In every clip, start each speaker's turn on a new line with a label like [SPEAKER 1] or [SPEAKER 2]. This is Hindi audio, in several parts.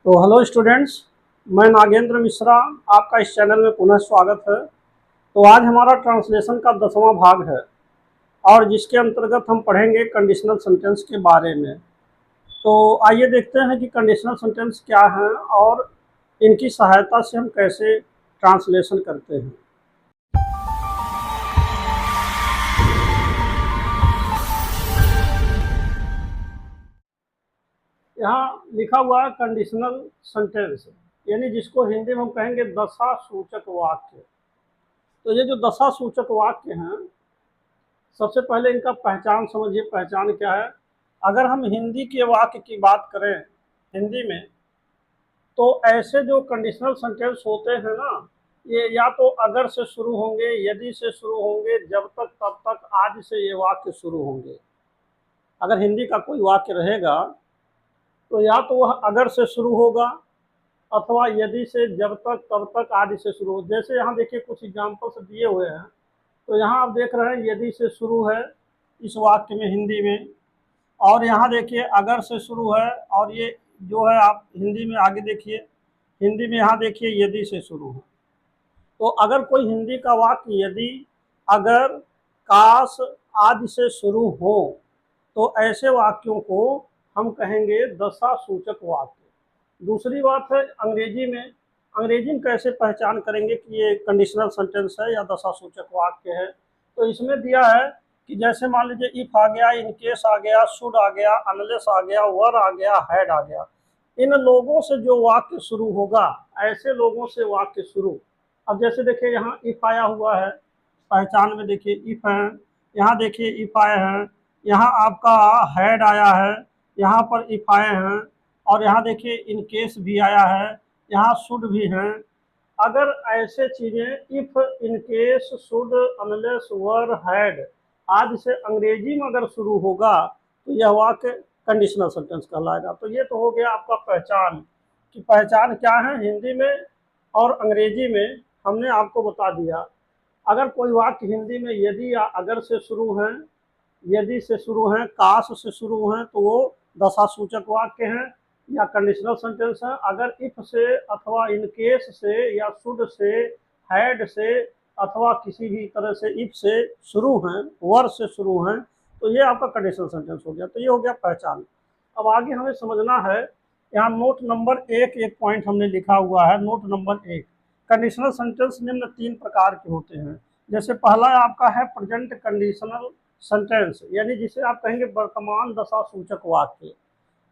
[SPEAKER 1] तो हेलो स्टूडेंट्स, मैं नागेंद्र मिश्रा आपका इस चैनल में पुनः स्वागत है। तो आज हमारा ट्रांसलेशन का 10वां भाग है और जिसके अंतर्गत हम पढ़ेंगे कंडीशनल सेंटेंस के बारे में। तो आइए देखते हैं कि कंडीशनल सेंटेंस क्या हैं और इनकी सहायता से हम कैसे ट्रांसलेशन करते हैं। यहाँ लिखा हुआ है कंडीशनल सेंटेंस, यानी जिसको हिंदी में हम कहेंगे दशा सूचक वाक्य। तो ये जो दशा सूचक वाक्य हैं, सबसे पहले इनका पहचान समझिए। पहचान क्या है? अगर हम हिंदी के वाक्य की बात करें हिंदी में, तो ऐसे जो कंडीशनल सेंटेंस होते हैं ना, ये या तो अगर से शुरू होंगे, यदि से शुरू होंगे, जब तक, तब तक, आज से ये वाक्य शुरू होंगे। अगर हिंदी का कोई वाक्य रहेगा तो या तो वह अगर से शुरू होगा अथवा यदि से, जब तक, तब तक, आदि से शुरू हो। जैसे यहाँ देखिए कुछ एग्जाम्पल्स दिए हुए हैं। तो यहाँ आप देख रहे हैं यदि से शुरू है इस वाक्य में हिंदी में, और यहाँ देखिए अगर से शुरू है, और ये जो है आप हिंदी में आगे देखिए, हिंदी में यहाँ देखिए यदि से शुरू है। तो अगर कोई हिंदी का वाक्य यदि, अगर, काश आदि से शुरू हो तो ऐसे वाक्यों को हम कहेंगे दशा सूचक वाक्य। दूसरी बात है अंग्रेजी में। अंग्रेजी में कैसे पहचान करेंगे कि ये कंडीशनल सेंटेंस है या दशा सूचक वाक्य है? तो इसमें दिया है कि जैसे मान लीजिए इफ आ गया, इन केस आ गया, शुड आ गया, अनलेस आ गया, वर आ गया, हैड आ गया। इन लोगों से जो वाक्य शुरू होगा, ऐसे लोगों से वाक्य शुरू। अब जैसे देखिए यहाँ इफ आया हुआ है, पहचान में देखिए इफ है, यहाँ देखिए इफ आए हैं, यहाँ आपका हैड आया है, यहाँ पर इफ आए हैं, और यहाँ देखिए इन केस भी आया है, यहाँ शुड भी हैं। अगर ऐसे चीजें if, in case, should, unless, were, had आदि से अंग्रेजी में अगर शुरू होगा तो यह वाक्य कंडीशनल सेंटेंस कहलाएगा। तो ये तो हो गया आपका पहचान, कि पहचान क्या है हिंदी में और अंग्रेजी में हमने आपको बता दिया। अगर कोई वाक्य हिंदी में यदि या अगर से शुरू हैं, यदि से शुरू हैं, काश से शुरू हैं, तो वो दशा सूचक वाक्य हैं या कंडीशनल सेंटेंस है। अगर इफ से अथवा इन केस से या शुड से, हैड से अथवा किसी भी तरह से इफ से शुरू हैं, वर से शुरू हैं, तो ये आपका कंडीशनल सेंटेंस हो गया। तो ये हो गया पहचान। अब आगे हमें समझना है, यहाँ नोट नंबर एक पॉइंट हमने लिखा हुआ है। नोट नंबर 1, कंडीशनल सेंटेंस निम्न 3 प्रकार के होते हैं। जैसे पहला आपका है प्रेजेंट कंडीशनल सेंटेंस, यानी जिसे आप कहेंगे वर्तमान दशा सूचक वाक्य।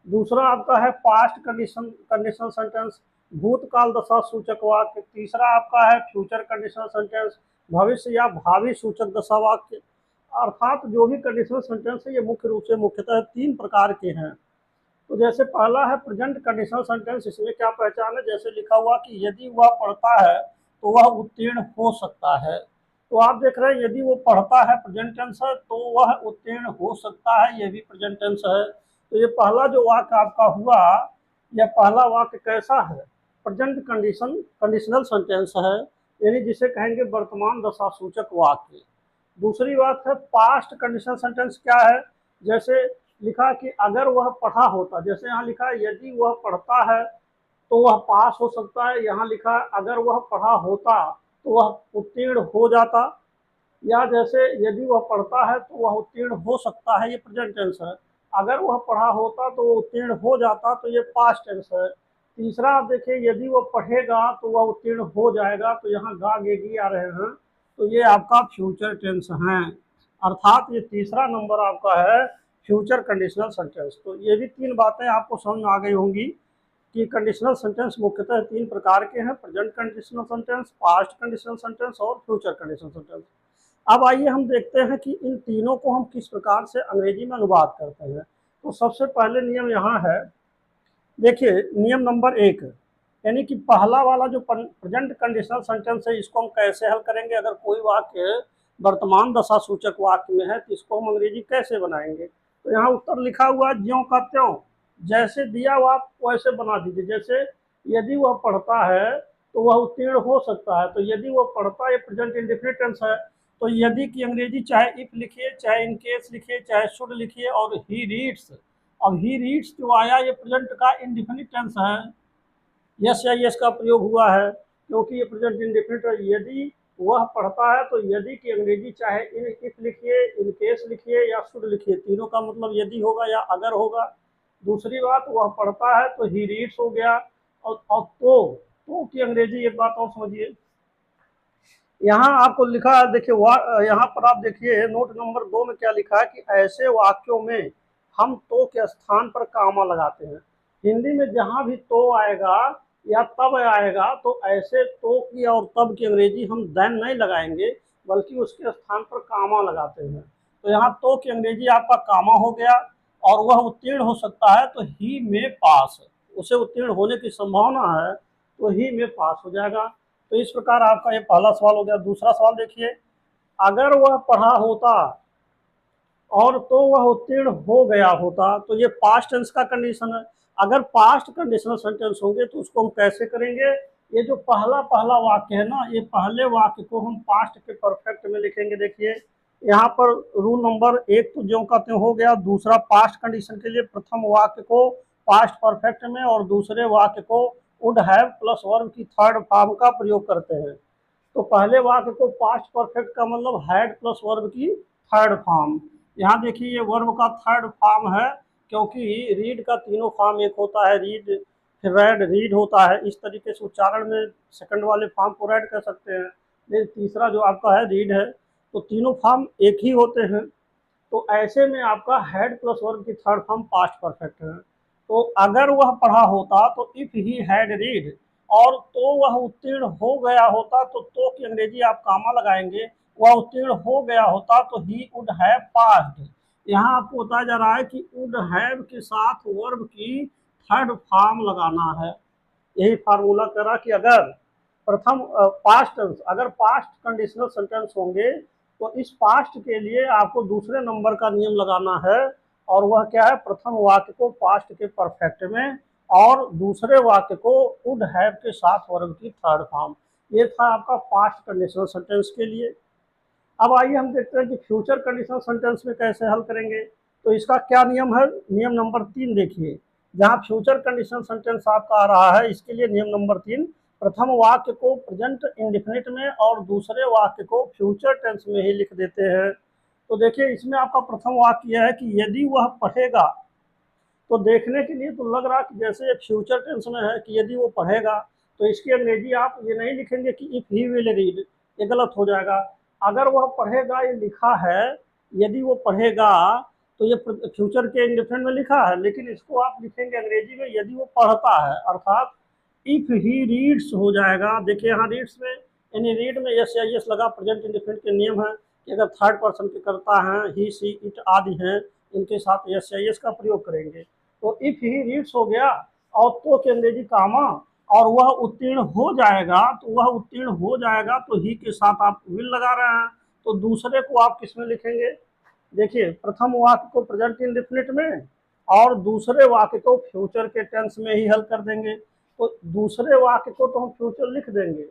[SPEAKER 1] दूसरा आपका है पास्ट कंडीशनल सेंटेंस, भूतकाल दशा सूचक वाक्य। तीसरा आपका है फ्यूचर कंडीशनल सेंटेंस, भविष्य या भावी सूचक दशा वाक्य। अर्थात जो भी कंडीशनल सेंटेंस है ये मुख्य रूप से मुख्यतः 3 प्रकार के हैं। तो जैसे पहला है प्रेजेंट कंडीशनल सेंटेंस, इसमें क्या पहचान है? जैसे लिखा हुआ कि यदि वह पढ़ता है तो वह उत्तीर्ण हो सकता है। तो आप देख रहे हैं यदि वो पढ़ता है प्रेजेंट टेंस है, तो वह उत्तीर्ण हो सकता है, यह भी प्रेजेंट टेंस है। तो ये पहला जो वाक्य आपका हुआ, यह पहला वाक्य कैसा है? प्रेजेंट कंडीशनल सेंटेंस है, यानी जिसे कहेंगे वर्तमान दशा सूचक वाक्य। दूसरी बात है पास्ट कंडीशनल सेंटेंस। क्या है? जैसे लिखा कि अगर वह पढ़ा होता, जैसे यहाँ लिखा है यदि वह पढ़ता है तो वह पास हो सकता है। यहाँ लिखा है अगर वह पढ़ा होता तो वह उत्तीर्ण हो जाता। या जैसे यदि वह पढ़ता है तो वह उत्तीर्ण हो सकता है, ये प्रेजेंट टेंस है। अगर वह पढ़ा होता तो वह उत्तीर्ण हो जाता, तो ये पास्ट टेंस है। तीसरा आप देखिए यदि वह पढ़ेगा तो वह उत्तीर्ण हो जाएगा, तो यहाँ गा गेगी आ रहे हैं, तो ये आपका फ्यूचर टेंस है। अर्थात ये तीसरा नंबर आपका है फ्यूचर कंडीशनल सेंटेंस। तो ये भी 3 बातें आपको समझ में आ गई होंगी कि कंडीशनल सेंटेंस मुख्यतः 3 प्रकार के हैं: present conditional sentence, past conditional sentence और फ्यूचर कंडीशनल सेंटेंस। अब आइए हम देखते हैं कि इन तीनों को हम किस प्रकार से अंग्रेजी में अनुवाद करते हैं। तो सबसे पहले नियम यहाँ है, देखिए नियम नंबर 1, यानी कि पहला वाला जो प्रेजेंट कंडीशनल सेंटेंस है, इसको हम कैसे हल करेंगे? अगर कोई वाक्य वर्तमान दशा सूचक वाक्य में है तो इसको हम अंग्रेजी कैसे बनाएंगे? तो यहाँ उत्तर लिखा हुआ है ज्यों का त्यों, जैसे दिया हुआ आप वैसे बना दीजिए। जैसे यदि वह पढ़ता है तो वह उत्तीर्ण हो सकता है, तो यदि वह पढ़ता है प्रेजेंट इंडेफिनिट टेंस है, तो यदि की अंग्रेजी चाहे इफ लिखिए, चाहे इन केस लिखिए, चाहे शुड लिखिए। और ही रीड्स, अब ही रीड्स जो आया ये प्रेजेंट का इंडेफिनिट टेंस है, यस या यस का प्रयोग हुआ है, क्योंकि ये प्रेजेंट इंडेफिनिट है। यदि वह पढ़ता है तो यदि की अंग्रेजी चाहे इन इफ लिखिए, इन केस लिखिए या शुड लिखिए, तीनों का मतलब यदि होगा या अगर होगा। दूसरी बात, वह पढ़ता है तो ही रीड्स हो गया। और तो की अंग्रेजी, एक बात और समझिए, यहाँ आपको लिखा है, देखिए यहाँ पर आप देखिए नोट नंबर 2 में क्या लिखा है कि ऐसे वाक्यों में हम तो के स्थान पर कामा लगाते हैं। हिंदी में जहां भी तो आएगा या तब आएगा तो ऐसे तो की और तब की अंग्रेजी हम देन नहीं लगाएंगे, बल्कि उसके स्थान पर कामा लगाते हैं। तो यहाँ तो की अंग्रेजी आपका कामा हो गया, और वह उत्तीर्ण हो सकता है तो ही में पास, उसे उत्तीर्ण होने की संभावना है तो ही में पास हो जाएगा। तो इस प्रकार आपका ये पहला सवाल हो गया। दूसरा सवाल देखिए, अगर वह पढ़ा होता और तो वह उत्तीर्ण हो गया होता, तो ये पास्ट टेंस का कंडीशन है। अगर पास्ट कंडीशनल सेंटेंस होंगे तो उसको हम कैसे करेंगे? ये जो पहला पहला वाक्य है ना, ये पहले वाक्य को हम पास्ट के परफेक्ट में लिखेंगे। देखिए यहाँ पर रूल नंबर 1 तो ज्यों का त्यों हो गया। दूसरा, पास्ट कंडीशन के लिए प्रथम वाक्य को पास्ट परफेक्ट में और दूसरे वाक्य को वुड हैव प्लस वर्ब की थर्ड फॉर्म का प्रयोग करते हैं। तो पहले वाक्य को पास्ट परफेक्ट का मतलब हैड प्लस वर्ब की थर्ड फॉर्म। यहाँ देखिए ये वर्ब का थर्ड फॉर्म है, क्योंकि रीड का तीनों फॉर्म एक होता है, रीड फिर रेड रीड होता है। इस तरीके से उच्चारण में सेकंड वाले फॉर्म को रेड कर सकते हैं, लेकिन तीसरा जो आपका है रीड है, तो तीनों फॉर्म एक ही होते हैं। तो ऐसे में आपका हैड प्लस वर्ब की थर्ड फॉर्म पास्ट परफेक्ट है। तो अगर वह पढ़ा होता तो इफ ही हैड रीड, और तो वह उत्तीर्ण हो गया होता तो की अंग्रेजी आप कामा लगाएंगे। वह उत्तीर्ण हो गया होता तो ही वुड हैव पास्ड। यहाँ आपको बताया जा रहा है कि वुड हैव के साथ वर्ब की थर्ड फॉर्म लगाना है। यही फार्मूला करा कि अगर प्रथम पास्ट टेंस, अगर पास्ट कंडीशनल सेंटेंस होंगे तो इस पास्ट के लिए आपको दूसरे नंबर का नियम लगाना है, और वह क्या है? प्रथम वाक्य को पास्ट के परफेक्ट में और दूसरे वाक्य को वुड हैव के साथ वर्ब की थर्ड फॉर्म। ये था आपका पास्ट कंडीशनल सेंटेंस के लिए। अब आइए हम देखते हैं कि फ्यूचर कंडीशनल सेंटेंस में कैसे हल करेंगे। तो इसका क्या नियम है? नियम नंबर 3 देखिए, जहाँ फ्यूचर कंडीशनल सेंटेंस आपका आ रहा है, इसके लिए नियम नंबर 3, प्रथम वाक्य को प्रेजेंट इंडेफिनिट में और दूसरे वाक्य को फ्यूचर टेंस में ही लिख देते हैं। तो देखिए इसमें आपका प्रथम वाक्य यह है कि यदि वह पढ़ेगा, तो देखने के लिए तो लग रहा कि जैसे फ्यूचर टेंस में है कि यदि वो पढ़ेगा, तो इसकी अंग्रेजी आप ये नहीं लिखेंगे कि इफ ही विल रीड, ये गलत हो जाएगा। अगर वह पढ़ेगा ये लिखा है, यदि वो पढ़ेगा तो ये फ्यूचर के इंडेफिनिट में लिखा है, लेकिन इसको आप लिखेंगे अंग्रेजी में यदि वो पढ़ता है, अर्थात इफ ही रीड्स हो जाएगा। देखिए यहाँ रीड्स में यानी रीड में यस या यस लगा, प्रेजेंट इंडेफिनिट के नियम है कि अगर थर्ड पर्सन के करता है, ही सी इट आदि हैं, इनके साथ यस या यस का प्रयोग करेंगे। तो इफ ही रीड्स हो गया और तो के अंग्रेजी कामा, और वह उत्तीर्ण हो जाएगा, तो वह उत्तीर्ण हो जाएगा तो ही के साथ आप विल लगा रहे हैं। तो दूसरे को आप किस में लिखेंगे? देखिए प्रथम वाक्य को प्रेजेंट इंडेफिनिट में और दूसरे वाक्य को फ्यूचर के टेंस में ही हल कर देंगे। तो दूसरे वाक्य को तो हम फ्यूचर लिख देंगे,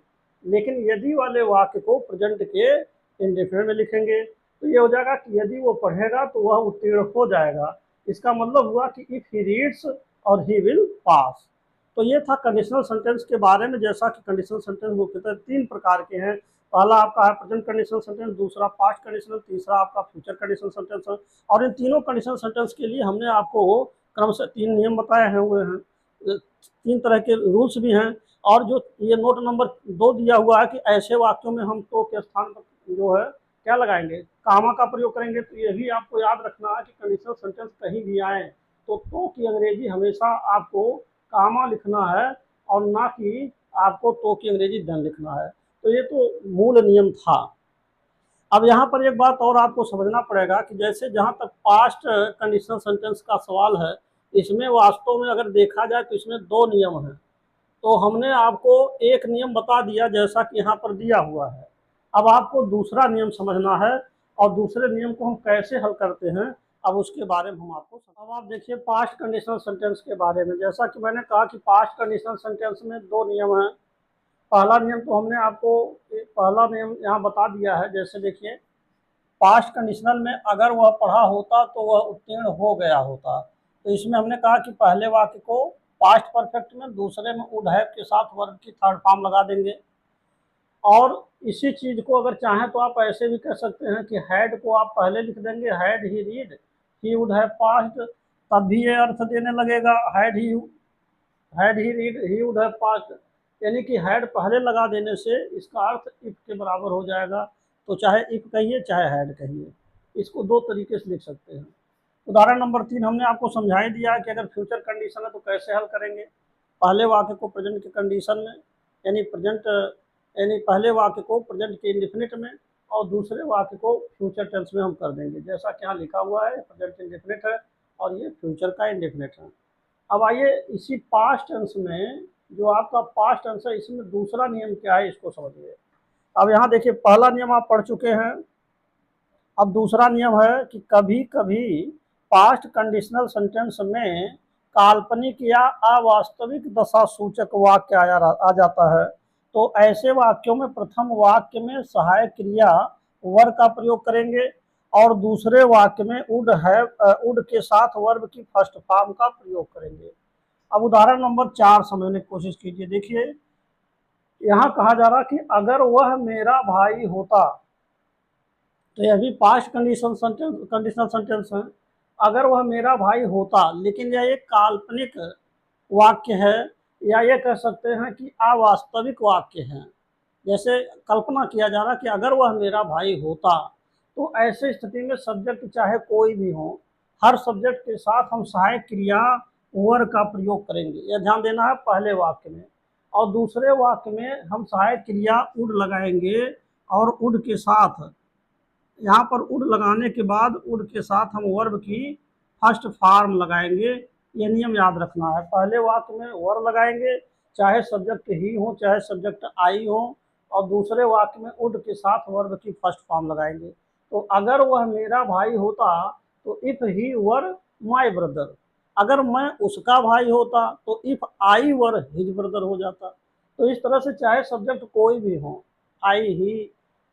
[SPEAKER 1] लेकिन यदि वाले वाक्य को प्रेजेंट के इंडेफिनिट में लिखेंगे। तो ये हो जाएगा कि यदि वो पढ़ेगा तो वह उत्तीर्ण हो जाएगा। इसका मतलब हुआ कि इफ ही रीड्स और ही विल पास। तो ये था कंडीशनल सेंटेंस के बारे में। जैसा कि कंडीशनल सेंटेंस मुख्यतः 3 प्रकार के हैं। पहला आपका है प्रेजेंट कंडीशनल सेंटेंस, दूसरा पास्ट कंडीशनल, तीसरा आपका फ्यूचर कंडीशनल सेंटेंस है। और इन तीनों कंडीशनल सेंटेंस के लिए हमने आपको क्रम से 3 नियम बताए हैं हुए हैं, 3 तरह के रूल्स भी हैं। और जो ये नोट नंबर 2 दिया हुआ है कि ऐसे वाक्यों में हम तो के स्थान पर जो है क्या लगाएंगे? कामा का प्रयोग करेंगे। तो ये भी आपको याद रखना है कि कंडीशनल सेंटेंस कहीं भी आए तो की अंग्रेजी हमेशा आपको कामा लिखना है, और ना कि आपको तो की अंग्रेजी देन लिखना है। तो ये तो मूल नियम था। अब यहाँ पर एक बात और आपको समझना पड़ेगा कि जैसे जहाँ तक पास्ट कंडीशनल सेंटेंस का सवाल है, इसमें वास्तव में अगर देखा जाए तो इसमें 2 नियम हैं। तो हमने आपको एक नियम बता दिया जैसा कि यहाँ पर दिया हुआ है। अब आपको दूसरा नियम समझना है, और दूसरे नियम को हम कैसे हल करते हैं, अब उसके बारे में हम आपको। अब आप देखिए पास्ट कंडीशनल सेंटेंस के बारे में। जैसा कि मैंने कहा कि पास्ट कंडीशनल सेंटेंस में 2 नियम हैं। पहला नियम तो हमने आपको पहला नियम यहाँ बता दिया है। जैसे देखिए पास्ट कंडीशनल में अगर वह पढ़ा होता तो वह उत्तीर्ण हो गया होता। तो इसमें हमने कहा कि पहले वाक्य को पास्ट परफेक्ट में, दूसरे में वुड हैव के साथ वर्ब की थर्ड फॉर्म लगा देंगे। और इसी चीज़ को अगर चाहें तो आप ऐसे भी कह सकते हैं कि हैड को आप पहले लिख देंगे, had he read he would have passed, तब भी ये अर्थ देने लगेगा had he read he would have passed, यानी कि हैड पहले लगा देने से इसका अर्थ इफ के बराबर हो जाएगा। तो चाहे इफ कहिए चाहे हैड कहिए, इसको दो तरीके से लिख सकते हैं। उदाहरण नंबर 3 हमने आपको समझा ही दिया कि अगर फ्यूचर कंडीशन है तो कैसे हल करेंगे। पहले वाक्य को प्रेजेंट के कंडीशन में यानी पहले वाक्य को प्रेजेंट के इंडेफिनिट में और दूसरे वाक्य को फ्यूचर टेंस में हम कर देंगे, जैसा कि यहाँ लिखा हुआ है प्रेजेंट इंडेफिनिट है और ये फ्यूचर का इंडेफिनिट है। अब आइए इसी पास्ट टेंस में, जो आपका पास्ट टेंस है, इसमें दूसरा नियम क्या है इसको समझिए। अब यहाँ देखिए, पहला नियम आप पढ़ चुके हैं। अब दूसरा नियम है कि कभी कभी पास्ट कंडीशनल सेंटेंस में काल्पनिक या अवास्तविक दशा सूचक वाक्य आ जाता है। तो ऐसे वाक्यों में प्रथम वाक्य में सहायक क्रिया वर का प्रयोग करेंगे और दूसरे वाक्य में वुड के साथ वर्ब की फर्स्ट फॉर्म का प्रयोग करेंगे। अब उदाहरण नंबर 4 समझने की कोशिश कीजिए। देखिए, यहाँ कहा जा रहा कि अगर वह मेरा भाई होता, तो यह भी पास्ट कंडीशनल सेंटेंस है। अगर वह मेरा भाई होता, लेकिन यह एक काल्पनिक वाक्य है, या ये कह सकते हैं कि अवास्तविक वाक्य है। जैसे कल्पना किया जा रहा कि अगर वह मेरा भाई होता, तो ऐसे स्थिति में सब्जेक्ट चाहे कोई भी हो, हर सब्जेक्ट के साथ हम सहायक क्रिया वर का प्रयोग करेंगे। यह ध्यान देना है पहले वाक्य में। और दूसरे वाक्य में हम सहायक क्रिया वुड लगाएंगे और वुड के साथ, यहाँ पर वुड लगाने के बाद वुड के साथ हम वर्ब की फर्स्ट फॉर्म लगाएंगे। ये नियम याद रखना है, पहले वाक्य में वर लगाएंगे चाहे सब्जेक्ट ही हो चाहे सब्जेक्ट आई हो, और दूसरे वाक्य में वुड के साथ वर्ब की फर्स्ट फॉर्म लगाएंगे। तो अगर वह मेरा भाई होता, तो if he were my brother, अगर मैं उसका भाई होता तो if I were his brother हो जाता। तो इस तरह से चाहे सब्जेक्ट कोई भी हो, आई, ही,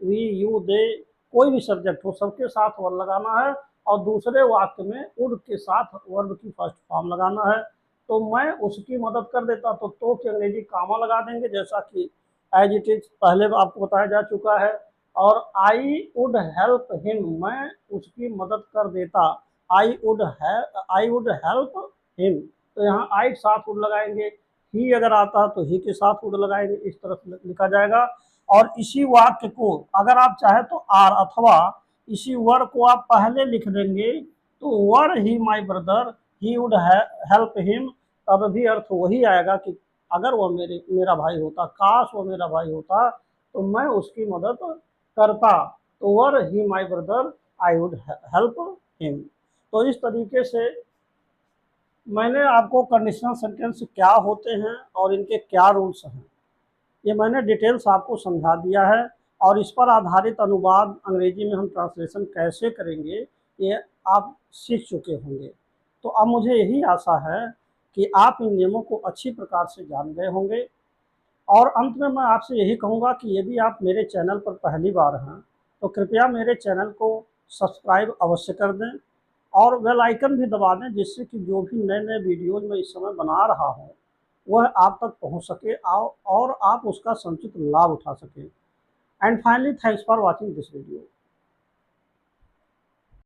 [SPEAKER 1] वी, यू, दे, कोई भी सब्जेक्ट हो, सबके साथ वर लगाना है और दूसरे वाक्य में वुड के साथ वर्ब की फर्स्ट फॉर्म लगाना है। तो मैं उसकी मदद कर देता, तो की अंग्रेजी कामा लगा देंगे, जैसा कि एज इट इज पहले आपको बताया जा चुका है। और आई वुड हेल्प हिम, मैं उसकी मदद कर देता, आई वुड हेल्प हिम, तो यहाँ आई के साथ वुड लगाएंगे। ही अगर आता तो ही के साथ वुड लगाएंगे, इस तरह से लिखा जाएगा। और इसी वाक्य को अगर आप चाहे तो आर अथवा इसी वर को आप पहले लिख देंगे, तो were he my brother he would help him, तब भी अर्थ वही आएगा कि अगर वह मेरा भाई होता, काश वो मेरा भाई होता तो मैं उसकी मदद करता, तो were he my brother I would help him. तो इस तरीके से मैंने आपको कंडीशनल सेंटेंस क्या होते हैं और इनके क्या रूल्स हैं, ये मैंने डिटेल्स आपको समझा दिया है। और इस पर आधारित अनुवाद अंग्रेजी में हम ट्रांसलेशन कैसे करेंगे ये आप सीख चुके होंगे। तो अब मुझे यही आशा है कि आप इन नियमों को अच्छी प्रकार से जान गए होंगे। और अंत में मैं आपसे यही कहूँगा कि यदि आप मेरे चैनल पर पहली बार हैं तो कृपया मेरे चैनल को सब्सक्राइब अवश्य कर दें और बेल आइकन भी दबा दें, जिससे कि जो भी नए नए वीडियोज मैं इस समय बना रहा हूँ वह आप तक पहुँच सके और आप उसका समुचित लाभ उठा सकें। And finally, thanks for watching this video.